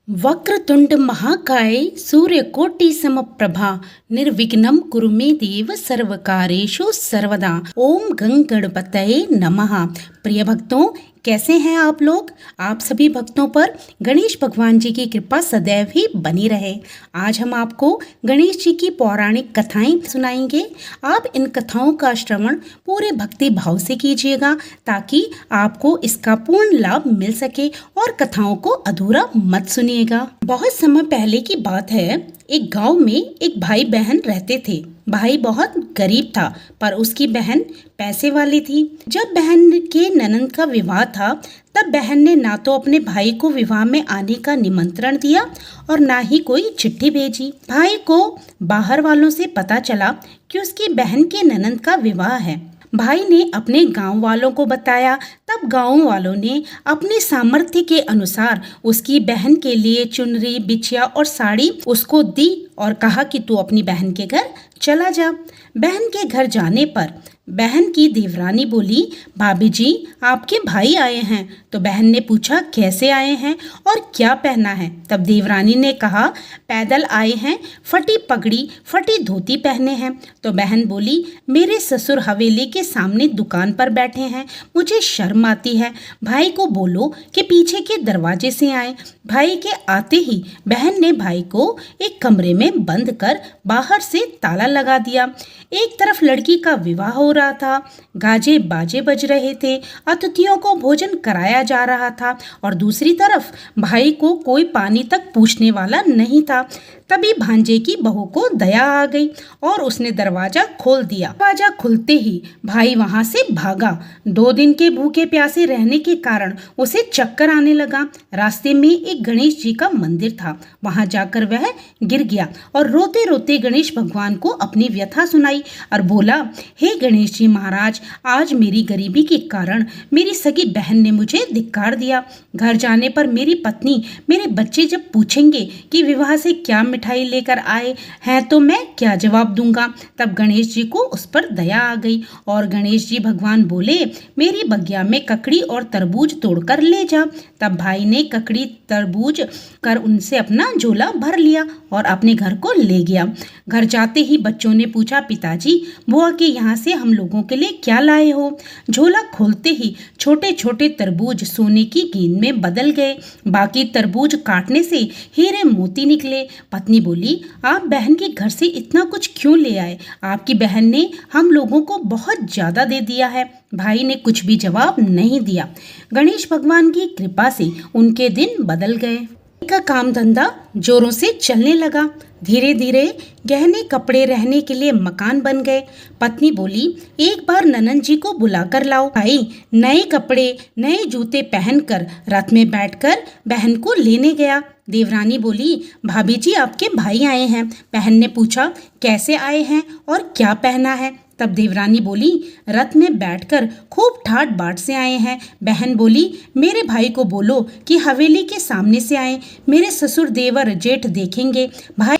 वक्रतुंड महाकाय सूर्यकोटि समप्रभा निर्विघ्नं कुरु मे देव सर्वकारेषु सर्वदा। ओम गं गणपतये नमः। प्रिय भक्तों, कैसे हैं आप लोग? आप सभी भक्तों पर गणेश भगवान जी की कृपा सदैव ही बनी रहे। आज हम आपको गणेश जी की पौराणिक कथाएं सुनाएंगे। आप इन कथाओं का श्रवण पूरे भक्ति भाव से कीजिएगा ताकि आपको इसका पूर्ण लाभ मिल सके और कथाओं को अधूरा मत सुनिएगा। बहुत समय पहले की बात है, एक गांव में एक भाई बहन रहते थे। भाई बहुत गरीब था पर उसकी बहन पैसे वाली थी। जब बहन के ननंद का विवाह था तब बहन ने ना तो अपने भाई को विवाह में आने का निमंत्रण दिया और ना ही कोई चिट्ठी भेजी। भाई को बाहर वालों से पता चला कि उसकी बहन के ननंद का विवाह है। भाई ने अपने गांव वालों को बताया। तब गांव वालों ने अपने सामर्थ्य के अनुसार उसकी बहन के लिए चुनरी, बिछिया और साड़ी उसको दी और कहा कि तू अपनी बहन के घर चला जा। बहन के घर जाने पर बहन की देवरानी बोली, भाभी जी आपके भाई आए हैं। तो बहन ने पूछा, कैसे आए हैं और क्या पहना है? तब देवरानी ने कहा, पैदल आए हैं, फटी पगड़ी फटी धोती पहने हैं। तो बहन बोली, मेरे ससुर हवेली के सामने दुकान पर बैठे हैं, मुझे शर्म आती है। भाई को बोलो कि पीछे के दरवाजे से आए। भाई के आते ही बहन ने भाई को एक कमरे में बंद कर बाहर से ताला लगा दिया। एक तरफ लड़की का विवाह हो रहा था, गाजे बाजे बज रहे थे, अतिथियों को भोजन कराया जा रहा था और दूसरी तरफ भाई को कोई पानी तक पूछने वाला नहीं था। तभी भांजे की बहू को दया आ गई और उसने दरवाजा खोल दिया। दरवाजा खुलते ही भाई वहां से भागा। 2 दिन के भूखे प्यासे रहने के कारण उसे चक्कर आने लगा। रास्ते में एक गणेश जी का मंदिर था, वहां जाकर वह गिर गया और रोते रोते गणेश भगवान को अपनी व्यथा सुनाई और बोला, हे गणेश जी महाराज, आज मेरी गरीबी के कारण मेरी सगी बहन ने मुझे धिक्कार दिया। घर जाने पर मेरी पत्नी, मेरे बच्चे जब पूछेंगे कि विवाह से क्या मिठाई लेकर आए हैं तो मैं क्या जवाब दूंगा? तब गणेश जी को उस पर दया आ गई और गणेश जी भगवान बोले, मेरी बगिया में ककड़ी और तरबूज तोड़कर ले जा। तब भाई ने ककड़ी तरबूज कर उनसे अपना झोला भर लिया और अपने घर को ले गया। घर जाते ही बच्चों ने पूछा, पिताजी बुआ के यहाँ से हम लोगों के लिए क्या लाए हो? झोला खोलते ही छोटे छोटे तरबूज सोने की गेंद में बदल गए। बाकी तरबूज काटने से हीरे मोती निकले। पत्नी बोली, आप बहन के घर से इतना कुछ क्यों ले आए? आपकी बहन ने हम लोगों को बहुत ज्यादा दे दिया है। भाई ने कुछ भी जवाब नहीं दिया। गणेश भगवान की कृपा से उनके दिन बदल गए। का काम धंधा जोरों से चलने लगा। धीरे धीरे गहने कपड़े, रहने के लिए मकान बन गए। पत्नी बोली, एक बार ननंद जी को बुलाकर लाओ। भाई नए कपड़े नए जूते पहनकर रथ में बैठकर बहन को लेने गया। देवरानी बोली, भाभी जी आपके भाई आए हैं। बहन ने पूछा, कैसे आए हैं और क्या पहना है? तब देवरानी बोली, रथ में बैठकर खूब ठाट बाट से आए हैं। बहन बोली, मेरे भाई को बोलो कि हवेली के सामने से आए, मेरे ससुर देवर जेठ देखेंगे। भाई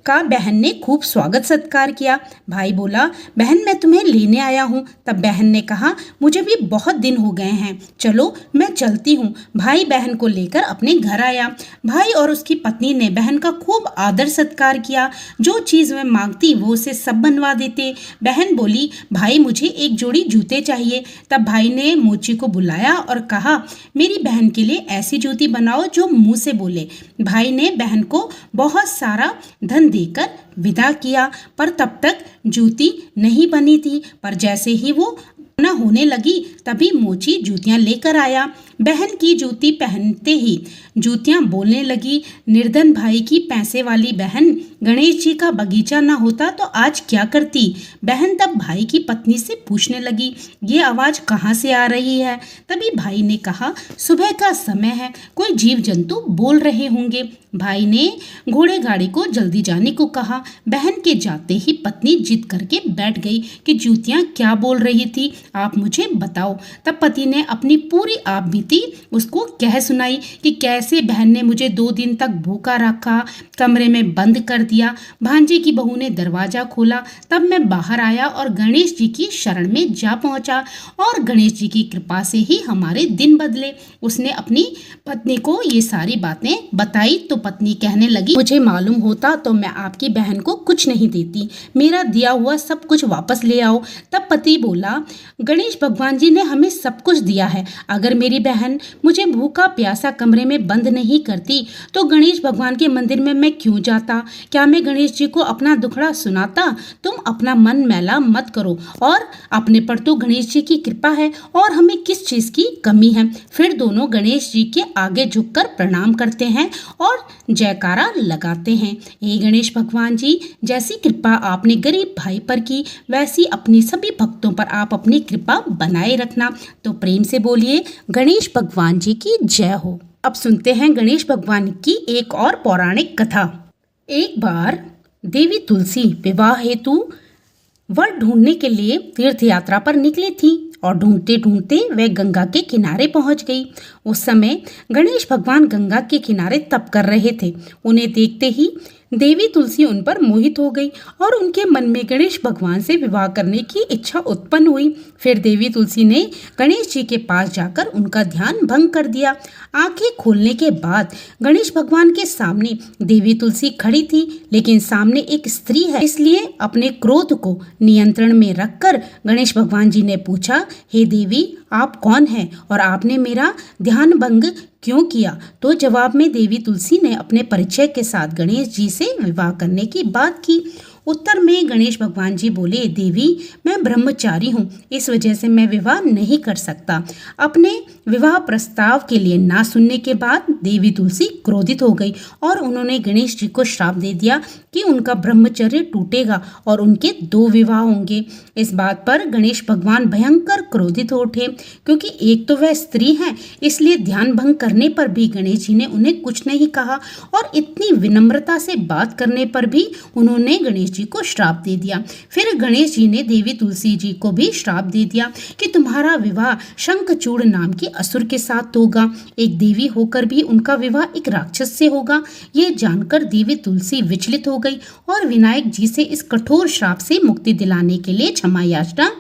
का बहन ने खूब स्वागत सत्कार किया। भाई बोला, बहन मैं तुम्हें लेने आया हूँ। तब बहन ने कहा, मुझे भी बहुत दिन हो गए हैं, चलो मैं चलती हूँ। भाई बहन को लेकर अपने घर आया। भाई और उसकी पत्नी ने बहन का खूब आदर सत्कार किया। जो चीज़ वह मांगती वो उसे सब बनवा देते। बहन बोली, भाई मुझे एक जोड़ी जूते चाहिए। तब भाई ने मोची को बुलाया और कहा, मेरी बहन के लिए ऐसी जूती बनाओ जो मुंह से बोले। भाई ने बहन को बहुत सारा धन देकर विदा किया पर तब तक जूती नहीं बनी थी। पर जैसे ही वो न होने लगी तभी मोची जूतियां लेकर आया। बहन की जूती पहनते ही जूतियां बोलने लगी। निर्धन भाई की पैसे वाली बहन, गणेश जी का बगीचा न होता तो आज क्या करती? बहन तब भाई की पत्नी से पूछने लगी, ये आवाज कहाँ से आ रही है? तभी भाई ने कहा, सुबह का समय है, कोई जीव जंतु बोल रहे होंगे। भाई ने घोड़े गाड़ी को जल्दी जाने को कहा। बहन के जाते ही पत्नी जिद करके बैठ गई कि जूतियां क्या बोल रही थी, आप मुझे बताओ। तब पति ने अपनी पूरी आप सावित्री उसको कह सुनाई कि कैसे बहन ने मुझे 2 दिन तक भूखा रखा, कमरे में बंद कर दिया। भांजे की बहू ने दरवाजा खोला, तब मैं बाहर आया और गणेश जी की शरण में जा पहुंचा और गणेश जी की कृपा से ही हमारे दिन बदले। उसने अपनी पत्नी को ये सारी बातें बताई तो पत्नी कहने लगी, मुझे मालूम होता तो मैं आपकी बहन को कुछ नहीं देती, मेरा दिया हुआ सब कुछ वापस ले आओ। तब पति बोला, गणेश भगवान जी ने हमें सब कुछ दिया है, अगर मेरी बहन मुझे भूखा प्यासा कमरे में बंद नहीं करती तो गणेश भगवान के मंदिर में मैं क्यों जाता? क्या मैं गणेश जी को अपना दुखड़ा सुनाता? तुम अपना मन मैला मत करो, और अपने पर तो गणेश जी की कृपा है और हमें किस चीज की कमी है। फिर दोनों गणेश जी के आगे झुककर प्रणाम करते हैं और जयकारा लगाते हैं। हे गणेश भगवान जी, जैसी कृपा आपने गरीब भाई पर की वैसी अपनी सभी भक्तों पर आप अपनी कृपा बनाए रखना। तो प्रेम से बोलिए गणेश भगवान जी की जय हो। अब सुनते हैं गणेश भगवान की एक और पौराणिक कथा। एक बार देवी तुलसी विवाह हेतु वर ढूंढने के लिए तीर्थ यात्रा पर निकली थी और ढूंढते ढूंढते वह गंगा के किनारे पहुंच गई। उस समय गणेश भगवान गंगा के किनारे तप कर रहे थे। उन्हें देखते ही देवी तुलसी उन पर मोहित हो गई और उनके मन में गणेश भगवान से विवाह करने की इच्छा उत्पन्न हुई। फिर देवी तुलसी ने गणेश जी के पास जाकर उनका ध्यान भंग कर दिया। आंखें खोलने के बाद गणेश भगवान के सामने देवी तुलसी खड़ी थी, लेकिन सामने एक स्त्री है, इसलिए अपने क्रोध को नियंत्रण में रखकर गणेश भगवान जी ने पूछा, हे देवी, आप कौन हैं और आपने मेरा ध्यान भंग क्यों किया? तो जवाब में देवी तुलसी ने अपने परिचय के साथ गणेश जी से विवाह करने की बात की। उत्तर में गणेश भगवान जी बोले, देवी, मैं ब्रह्मचारी हूँ, इस वजह से मैं विवाह नहीं कर सकता। अपने विवाह प्रस्ताव के लिए ना सुनने के बाद देवी तुलसी क्रोधित हो गई और उन्होंने गणेश जी को श्राप दे दिया कि उनका ब्रह्मचर्य टूटेगा और उनके 2 विवाह होंगे। इस बात पर गणेश भगवान भयंकर क्रोधित हो उठे, क्योंकि एक तो वह स्त्री हैं, इसलिए ध्यान भंग करने पर भी गणेश जी ने उन्हें कुछ नहीं कहा और इतनी विनम्रता से बात करने पर भी उन्होंने गणेश जी को श्राप दे दिया। फिर गणेश जी ने देवी तुलसी जी को भी श्राप दे दिया कि तुम्हारा विवाह शंखचूड़ नाम के असुर के साथ होगा। एक देवी होकर भी उनका विवाह एक राक्षस से होगा। ये जानकर देवी तुलसी विचलित हो गई और विनायक जी से इस कठोर श्राप से मुक्ति दिलाने के लिए क्षमा याचना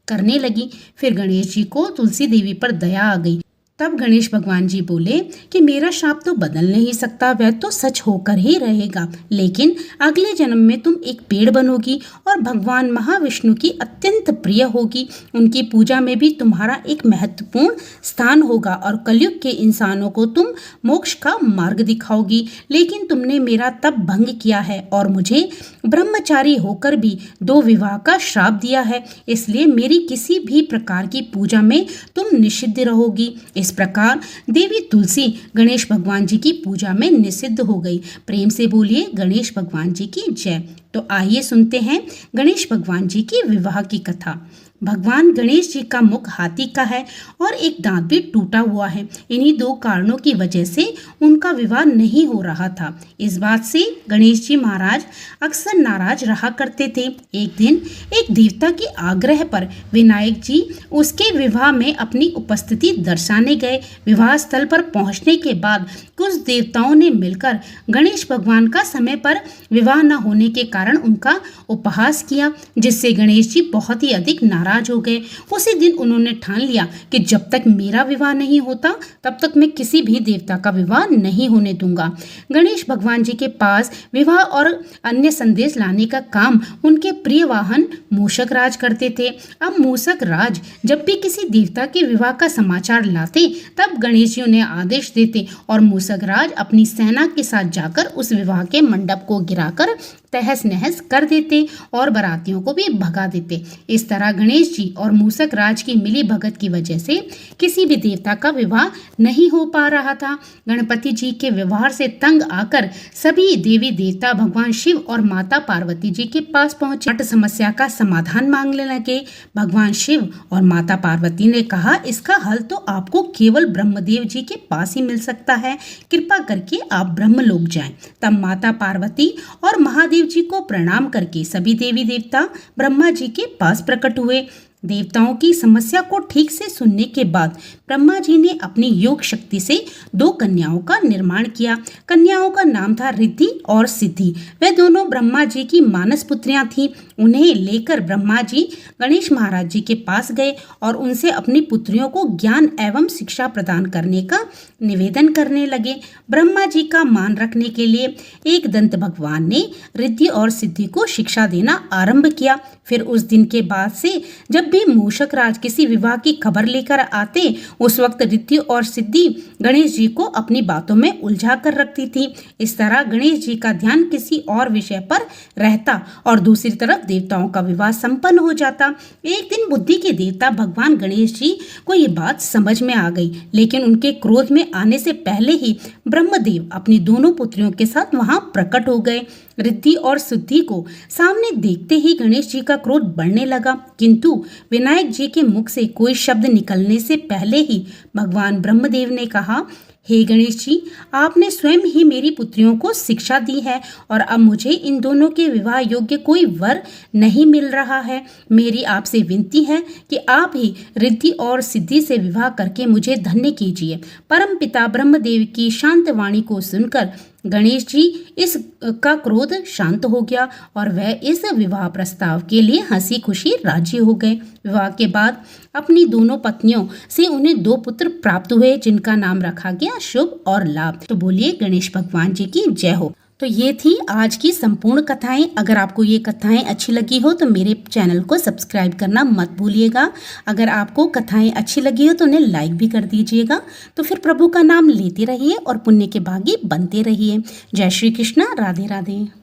करने लगी। फिर गणेश जी को तुलसी देवी पर दया आ गई। तब गणेश भगवान जी बोले कि मेरा श्राप तो बदल नहीं सकता, वह तो सच होकर ही रहेगा, लेकिन अगले जन्म में तुम एक पेड़ बनोगी और भगवान महाविष्णु की अत्यंत प्रिय होगी। उनकी पूजा में भी तुम्हारा एक महत्वपूर्ण स्थान होगा और कलयुग के इंसानों को तुम मोक्ष का मार्ग दिखाओगी। लेकिन तुमने मेरा तप भंग किया है और मुझे ब्रह्मचारी होकर भी 2 विवाह का श्राप दिया है, इसलिए मेरी किसी भी प्रकार की पूजा में तुम निषिद्ध रहोगी। इस प्रकार देवी तुलसी गणेश भगवान जी की पूजा में निषिद्ध हो गई। प्रेम से बोलिए गणेश भगवान जी की जय। तो आइए सुनते हैं गणेश भगवान जी की विवाह की कथा। भगवान गणेश जी का मुख हाथी का है और एक दांत भी टूटा हुआ है। इन्हीं 2 कारणों की वजह से उनका विवाह नहीं हो रहा था। इस बात से गणेश जी महाराज अक्सर नाराज रहा करते थे। एक दिन एक देवता के आग्रह पर विनायक जी उसके विवाह में अपनी उपस्थिति दर्शाने गए। विवाह स्थल पर पहुंचने के बाद कुछ देवताओं ने मिलकर गणेश भगवान का समय पर विवाह न होने के कारण उनका उपहास किया, जिससे गणेश जी बहुत ही अधिक नाराज हो गए। उसी दिन उन्होंने ठान लिया कि जब तक मेरा विवाह नहीं होता तब तक मैं किसी भी देवता का विवाह नहीं होने दूंगा। गणेश भगवान जी के पास विवाह और अन्य संदेश लाने का काम उनके प्रिय वाहन मूषक राज करते थे। अब मूषक राज जब भी किसी देवता के विवाह का समाचार लाते तब गणेश जी उन्हें आदेश देते और मूषक राज अपनी सेना के साथ जाकर उस विवाह के मंडप को गिराकर तहस नहस कर देते और बारातियों को भी भगा देते। इस तरह गणेश जी और मूषक राज की मिली भगत की वजह से किसी भी देवता का विवाह नहीं हो पा रहा था। गणपति जी के व्यवहार से तंग आकर सभी देवी देवता भगवान शिव और माता पार्वती जी के पास पहुंचे। समस्या का समाधान मांगने लगे। भगवान शिव और माता पार्वती ने कहा, इसका हल तो आपको केवल ब्रह्मदेव जी के पास ही मिल सकता है, कृपा करके आप ब्रह्मलोक जाएं। तब माता पार्वती और महादेव जी को प्रणाम करके सभी देवी देवता ब्रह्मा जी के पास प्रकट हुए। देवताओं की समस्या को ठीक से सुनने के बाद ब्रह्मा जी ने अपनी योग शक्ति से 2 कन्याओं का निर्माण किया। कन्याओं का नाम था रिद्धि और सिद्धि। वे दोनों ब्रह्मा जी की मानस पुत्रियां थीं। उन्हें लेकर ब्रह्मा जी गणेश महाराज जी के पास गए और उनसे अपनी पुत्रियों को ज्ञान एवं शिक्षा प्रदान करने का निवेदन करने लगे। ब्रह्मा जी का मान रखने के लिए एक दंत भगवान ने रिद्धि और सिद्धि को शिक्षा देना आरंभ किया। फिर उस दिन के बाद से जब भी मूषक राज किसी विवाह की खबर लेकर आते, उस वक्त रिद्धि और सिद्धि गणेश जी को अपनी बातों में उलझा कर रखती थी। इस तरह गणेश जी का ध्यान किसी और विषय पर रहता और दूसरी तरफ देवताओं का विवाह संपन्न हो जाता। एक दिन बुद्धि के देवता भगवान गणेश जी को ये बात समझ में आ गई, लेकिन उनके क्रोध में आने से पहले ही ब्रह्मदेव अपनी दोनों पुत्रियों के साथ वहां प्रकट हो गए। रिद्धि और सिद्धि को सामने देखते ही गणेश जी का क्रोध बढ़ने लगा, किंतु विनायक जी के मुख से कोई शब्द निकलने से पहले ही भगवान ब्रह्मदेव ने कहा, हे गणेश जी, आपने स्वयं ही मेरी पुत्रियों को शिक्षा दी है और अब मुझे इन दोनों के विवाह योग्य कोई वर नहीं मिल रहा है। मेरी आपसे विनती है कि आप ही रिद्धि और सिद्धि से विवाह करके मुझे धन्य कीजिए। परम पिता ब्रह्मदेव की शांत वाणी को सुनकर गणेश जी इस का क्रोध शांत हो गया और वह इस विवाह प्रस्ताव के लिए हंसी खुशी राजी हो गए। विवाह के बाद अपनी दोनों पत्नियों से उन्हें 2 पुत्र प्राप्त हुए, जिनका नाम रखा गया शुभ और लाभ। तो बोलिए गणेश भगवान जी की जय हो। तो ये थी आज की संपूर्ण कथाएं। अगर आपको ये कथाएं अच्छी लगी हो तो मेरे चैनल को सब्सक्राइब करना मत भूलिएगा। अगर आपको कथाएं अच्छी लगी हो तो उन्हें लाइक भी कर दीजिएगा। तो फिर प्रभु का नाम लेते रहिए और पुण्य के भागी बनते रहिए। जय श्री कृष्णा, राधे राधे।